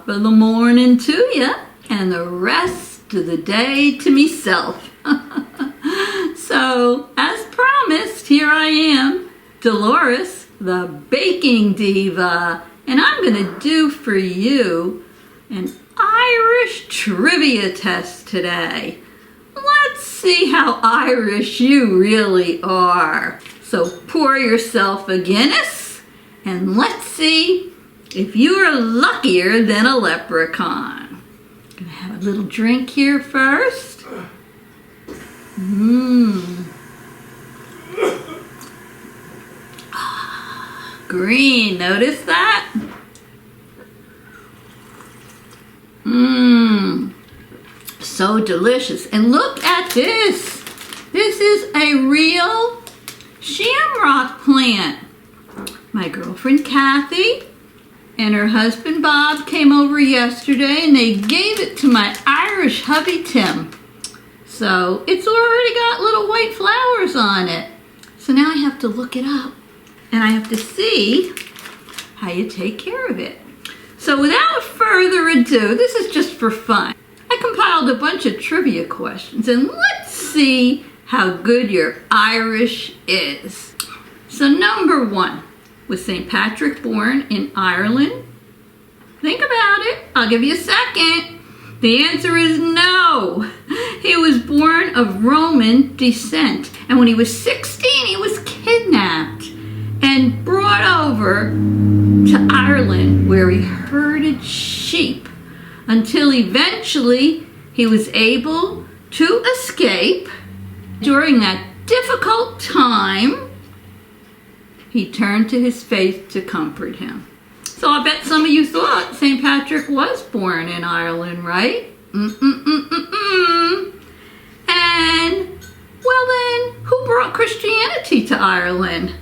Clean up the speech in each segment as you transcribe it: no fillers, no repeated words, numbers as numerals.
top of the morning to you, and the rest of the day to meself. So, as promised, here I am, Dolores, the baking diva, and I'm going to do for you an Irish trivia test today. Let's see how Irish you really are. So pour yourself a Guinness and let's see if you are luckier than a leprechaun. Gonna have a little drink here first. Green, notice that? So delicious. And look at this. This is a real shamrock plant. My girlfriend Kathy and her husband Bob came over yesterday and they gave it to my Irish hubby Tim. So it's already got little white flowers on it. So now I have to look it up and I have to see how you take care of it. So without further ado, this is just for fun. I compiled a bunch of trivia questions and let's see how good your Irish is. So number 1, was St. Patrick born in Ireland? Think about it. I'll give you a second. The answer is no. He was born of Roman descent, and when he was 16, he was kidnapped and brought over to Ireland where he herded sheep until eventually he was able to escape. During that difficult time, he turned to his faith to comfort him. So I bet some of you thought St. Patrick was born in Ireland, right? And, well then, who brought Christianity to Ireland?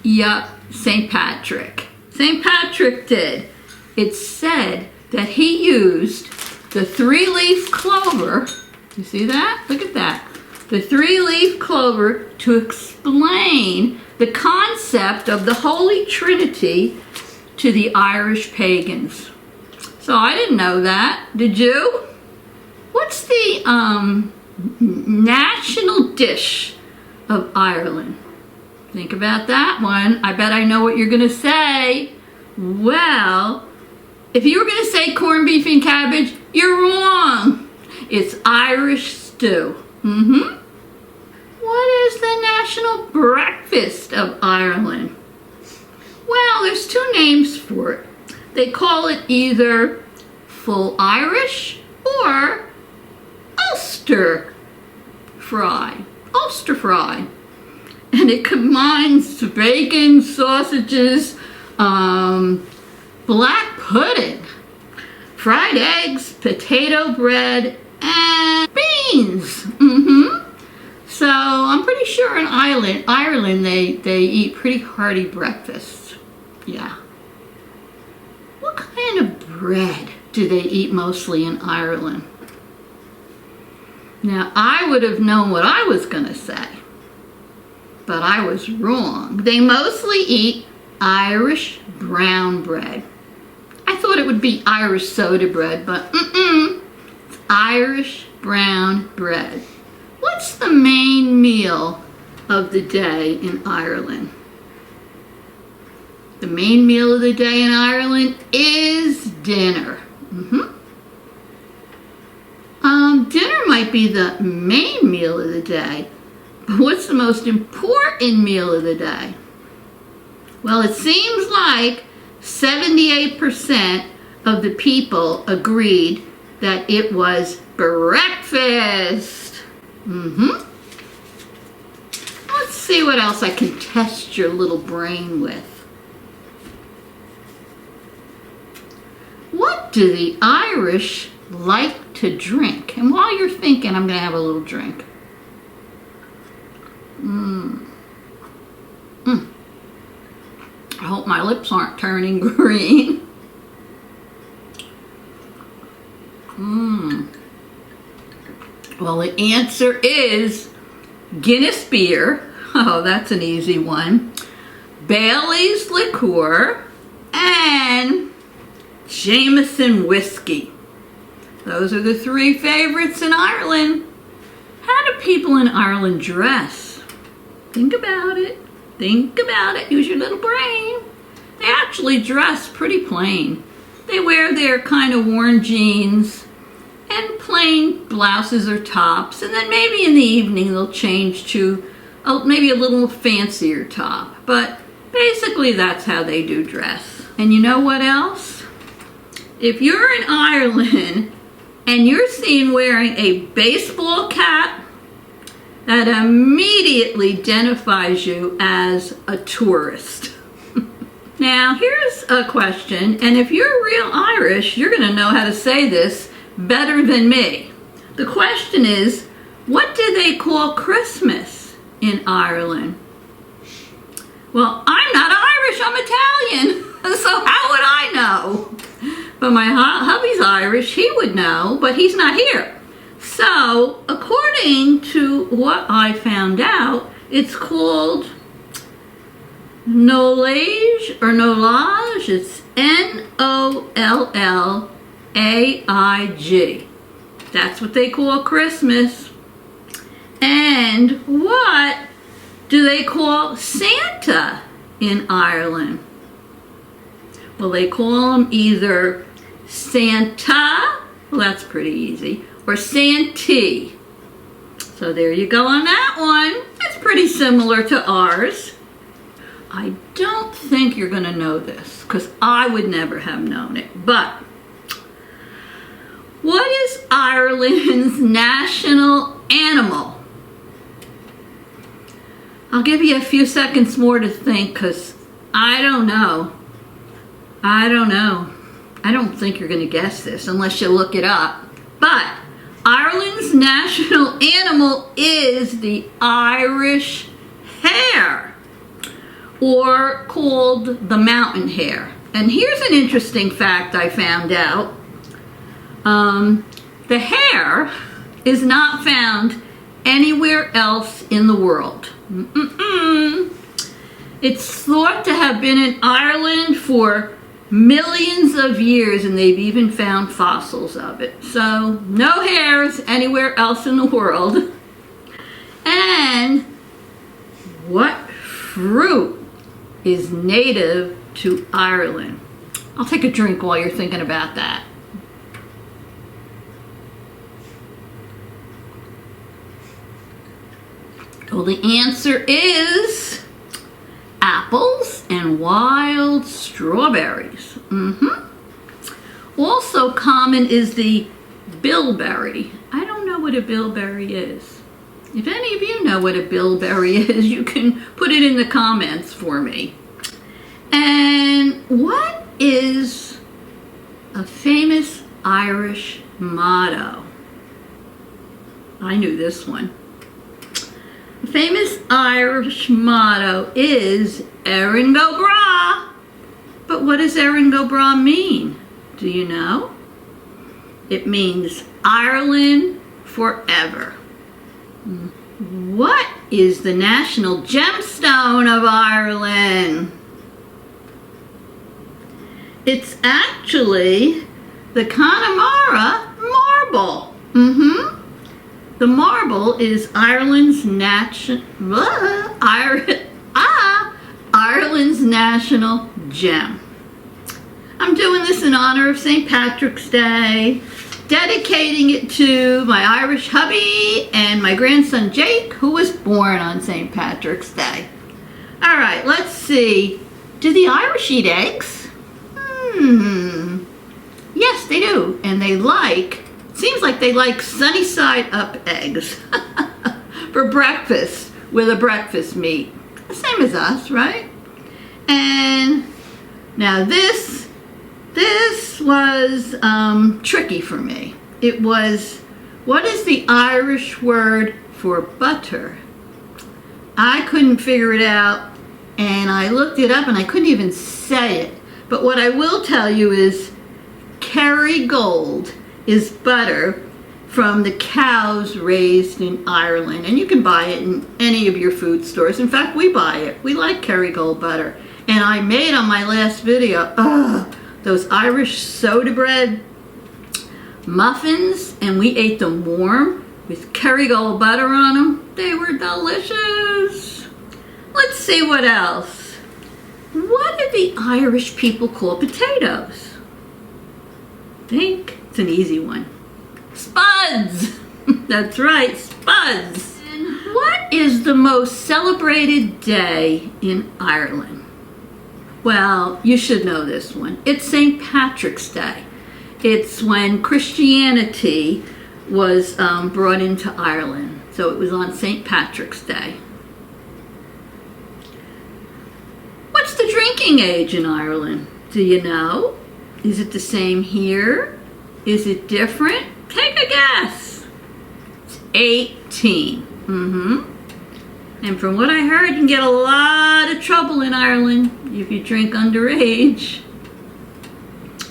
Yup, St. Patrick. St. Patrick did. It's said that he used the 3-leaf clover. You see that? Look at that. The 3-leaf clover to explain the concept of the Holy Trinity to the Irish pagans. So I didn't know that. Did you? What's the national dish of Ireland? Think about that one. I bet I know what you're going to say. Well, if you were going to say corned beef and cabbage, you're wrong. It's Irish stew. What is the national breakfast of Ireland? Well, there's 2 names for it. They call it either full Irish or Ulster fry. Ulster fry. And it combines bacon, sausages, black pudding, fried eggs, potato bread, and beans. So I'm pretty sure in Ireland they eat pretty hearty breakfasts. Yeah. What kind of bread do they eat mostly in Ireland? Now I would have known what I was going to say, but I was wrong. They mostly eat Irish brown bread. I thought it would be Irish soda bread, but it's Irish brown bread. What's the main meal of the day in Ireland? The main meal of the day in Ireland is dinner. Dinner might be the main meal of the day, but what's the most important meal of the day? Well, it seems like 78% of the people agreed that it was breakfast. Let's see what else I can test your little brain with. What do the Irish like to drink? And while you're thinking, I'm going to have a little drink. I hope my lips aren't turning green. Well, the answer is Guinness beer. Oh, that's an easy one. Bailey's liqueur and Jameson whiskey. Those are the three favorites in Ireland. How do people in Ireland dress? Think about it. Think about it. Use your little brain. They actually dress pretty plain. They wear their kind of worn jeans and plain blouses or tops, and then maybe in the evening they'll change to maybe a little fancier top. But basically that's how they do dress. And you know what else? If you're in Ireland and you're seen wearing a baseball cap, that immediately identifies you as a tourist. Now, here's a question, and if you're real Irish, you're going to know how to say this better than me. The question is, what do they call Christmas in Ireland? Well, I'm not Irish, I'm Italian, so how would I know? But my hubby's Irish, he would know, but he's not here. So, according to what I found out, it's called Nollaig or Nollaig. It's Nollaig. That's what they call Christmas. And what do they call Santa in Ireland? Well, they call him either Santa, well, that's pretty easy, or Santee. So there you go on that one. It's pretty similar to ours. I don't think you're going to know this, because I would never have known it. But what is Ireland's national animal? I'll give you a few seconds more to think, because I don't know. I don't think you're going to guess this unless you look it up. But Ireland's national animal is the Irish hare, or called the mountain hare. And here's an interesting fact I found out. The hare is not found anywhere else in the world. It's thought to have been in Ireland for millions of years, and they've even found fossils of it. So no hares anywhere else in the world. And what fruit is native to Ireland? I'll take a drink while you're thinking about that. Well, the answer is apples and wild strawberries. Also common is the bilberry. I don't know what a bilberry is. If any of you know what a bilberry is, you can put it in the comments for me. And what is a famous Irish motto? I knew this one. The famous Irish motto is Erin go bragh. But what does Erin go bragh mean? Do you know? It means Ireland forever. What is the national gemstone of Ireland? It's actually the Connemara marble. The marble is Ireland's Ireland's national gem. I'm doing this in honor of St. Patrick's Day, dedicating it to my Irish hubby and my grandson Jake, who was born on St. Patrick's Day. All right, let's see. Do the Irish eat eggs? Yes, they do, and they seems like they like sunny side up eggs for breakfast with a breakfast meat. The same as us, right? And now this was tricky for me. It was, what is the Irish word for butter? I couldn't figure it out, and I looked it up and I couldn't even say it. But what I will tell you is Kerrygold is butter from the cows raised in Ireland, and you can buy it in any of your food stores. In fact, we buy it. We like Kerrygold butter. And I made on my last video those Irish soda bread muffins, and we ate them warm with Kerrygold butter on them. They were delicious. Let's see what else. What do the Irish people call potatoes? Think. It's an easy one. Spuds. That's right, spuds. And what is the most celebrated day in Ireland? Well, you should know this one. It's St. Patrick's Day. It's when Christianity was brought into Ireland. So it was on St. Patrick's Day. What's the drinking age in Ireland? Do you know? Is it the same here? Is it different? Take a guess. It's 18. And from what I heard, you can get a lot of trouble in Ireland if you drink underage.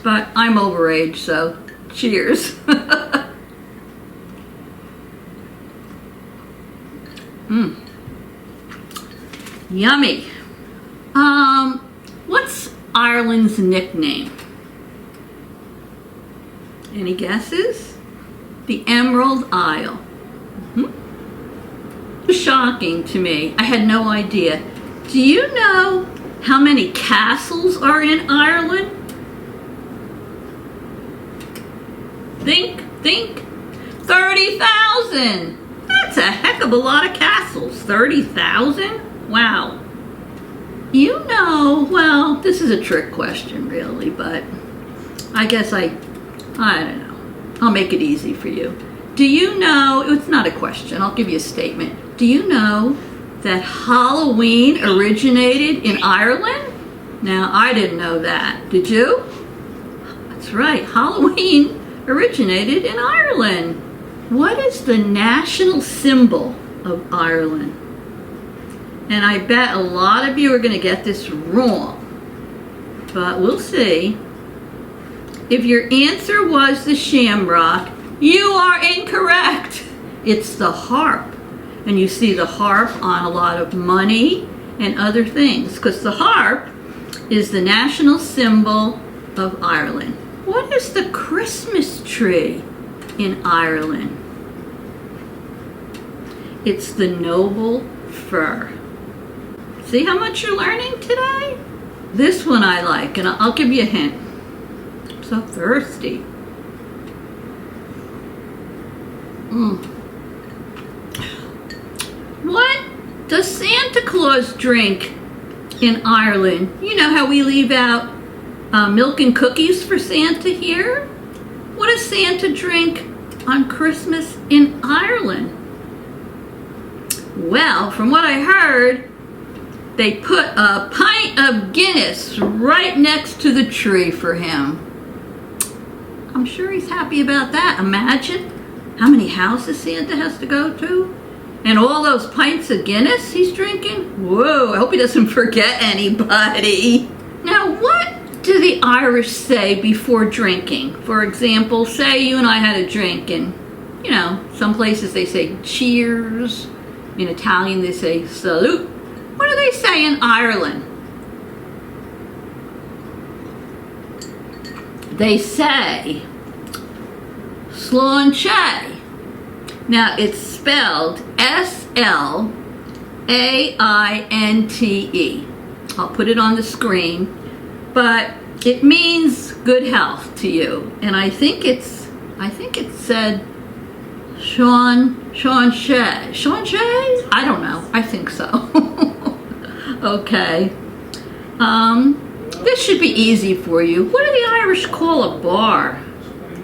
But I'm overage, so cheers. Yummy. What's Ireland's nickname? Any guesses? The Emerald Isle. Shocking to me. I had no idea. Do you know how many castles are in Ireland? Think. 30,000. That's a heck of a lot of castles. 30,000? Wow. You know, well, this is a trick question really, but I guess I don't know. I'll make it easy for you. Do you know, it's not a question, I'll give you a statement. Do you know that Halloween originated in Ireland? Now, I didn't know that. Did you? That's right, Halloween originated in Ireland. What is the national symbol of Ireland? And I bet a lot of you are going to get this wrong, but we'll see. If your answer was the shamrock, you are incorrect. It's the harp. And you see the harp on a lot of money and other things, because the harp is the national symbol of Ireland. What is the Christmas tree in Ireland? It's the noble fir. See how much you're learning today? This one I like, and I'll give you a hint. I'm so thirsty. What does Santa Claus drink in Ireland? You know how we leave out milk and cookies for Santa here? What does Santa drink on Christmas in Ireland? Well, from what I heard, they put a pint of Guinness right next to the tree for him. I'm sure he's happy about that. Imagine how many houses Santa has to go to. And all those pints of Guinness he's drinking. Whoa, I hope he doesn't forget anybody. Now, what do the Irish say before drinking? For example, say you and I had a drink, and, you know, some places they say cheers. In Italian, they say salute. What do they say in Ireland? They say sláinte. Now, it's spelled S-L-A-I-N-T-E. I'll put it on the screen, but it means good health to you. And I think it said Sean Shay. Sean Shay? I don't know. I think so. Okay. This should be easy for you. What do the Irish call a bar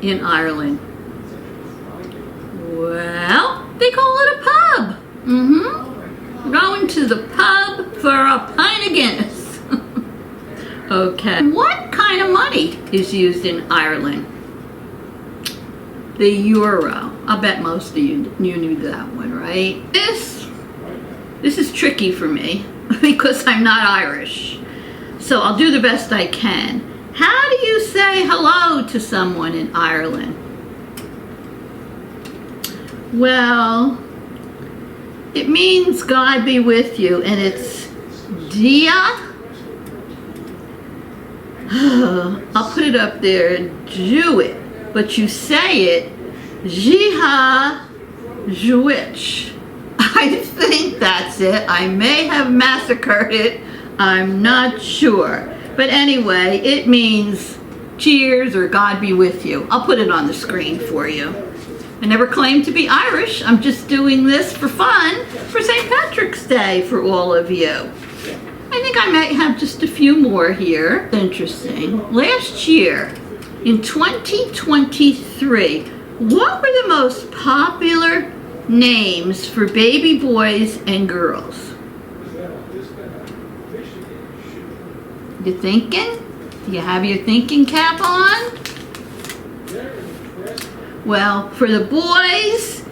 in Ireland? Well, they call it a pub. Going to the pub for a pint of Guinness. Okay. What kind of money is used in Ireland? The euro. I bet most of you knew that one, right? This is tricky for me because I'm not Irish. So I'll do the best I can. How do you say hello to someone in Ireland? Well, it means God be with you, and it's Dia. I'll put it up there, do it, but you say it, Jiha Zwitch. I think that's it. I may have massacred it. I'm not sure. But anyway, it means cheers or God be with you. I'll put it on the screen for you. I never claimed to be Irish. I'm just doing this for fun for St. Patrick's Day for all of you. I think I might have just a few more here. Interesting. Last year, in 2023, what were the most popular names for baby boys and girls? You thinking? You have your thinking cap on? Well, for the boys,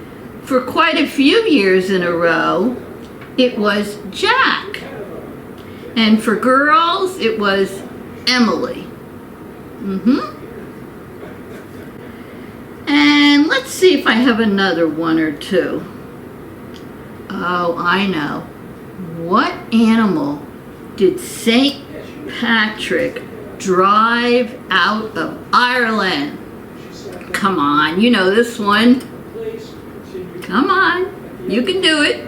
for quite a few years in a row, it was Jack. And for girls, it was Emily. And let's see if I have another one or two. Oh, I know. What animal did St. Patrick drive out of Ireland? Come on, you know this one. Come on, you can do it.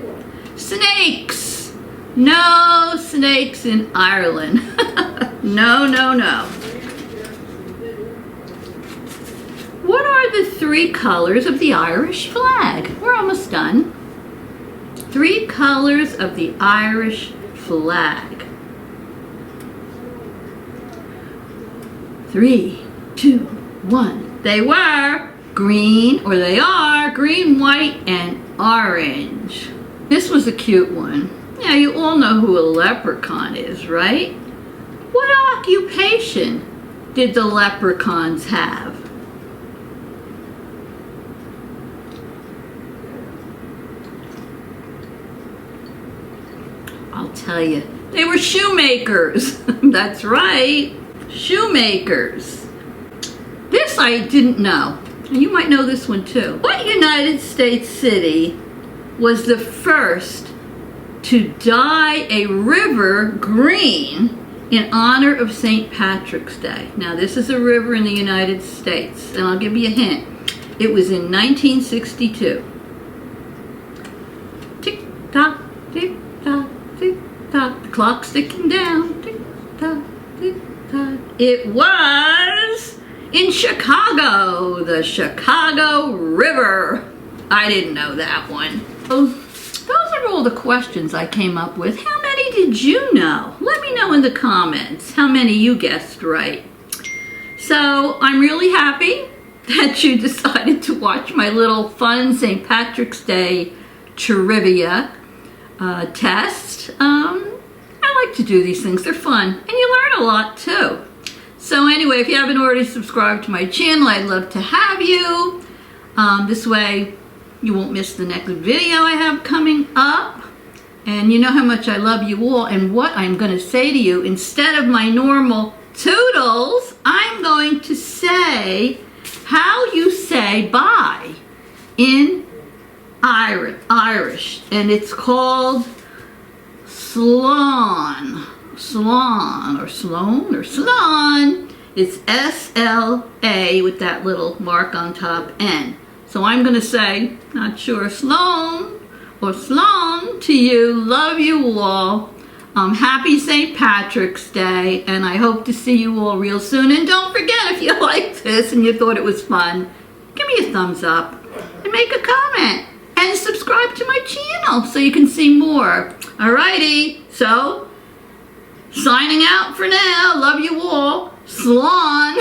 Snakes. No snakes in Ireland. No, no, no. What are the three colors of the Irish flag? We're almost done. Three colors of the Irish flag. 3, 2, 1. They were green, or they are green, white, and orange. This was a cute one. Yeah, you all know who a leprechaun is, right? What occupation did the leprechauns have? I'll tell you, they were shoemakers. That's right, shoemakers. This I didn't know, and you might know this one too. What United States city was the first to dye a river green in honor of St. Patrick's Day? Now, this is a river in the United States, and I'll give you a hint. It was in 1962. Tick-tock, tick-tock, tick-tock. The clock's ticking down. Tick-tock, tick-tock. It was in Chicago, the Chicago River. I didn't know that one. So, those are all the questions I came up with. How many did you know? Let me know in the comments how many you guessed right. So, I'm really happy that you decided to watch my little fun St. Patrick's Day trivia test. I like to do these things. They're fun, and you learn a lot too. So anyway, if you haven't already subscribed to my channel, I'd love to have you. This way you won't miss the next video I have coming up. And you know how much I love you all, and what I'm going to say to you, instead of my normal toodles, I'm going to say how you say bye in Irish, and it's called Slán. Slán, or Sloan, or Slán. It's S-L-A with that little mark on top, N. So I'm going to say, not sure, Sloan or Slán to you. Love you all. Happy St. Patrick's Day, and I hope to see you all real soon. And don't forget, if you liked this and you thought it was fun, give me a thumbs up and make a comment and subscribe to my channel so you can see more. Alrighty, so signing out for now. Love you all. Slán.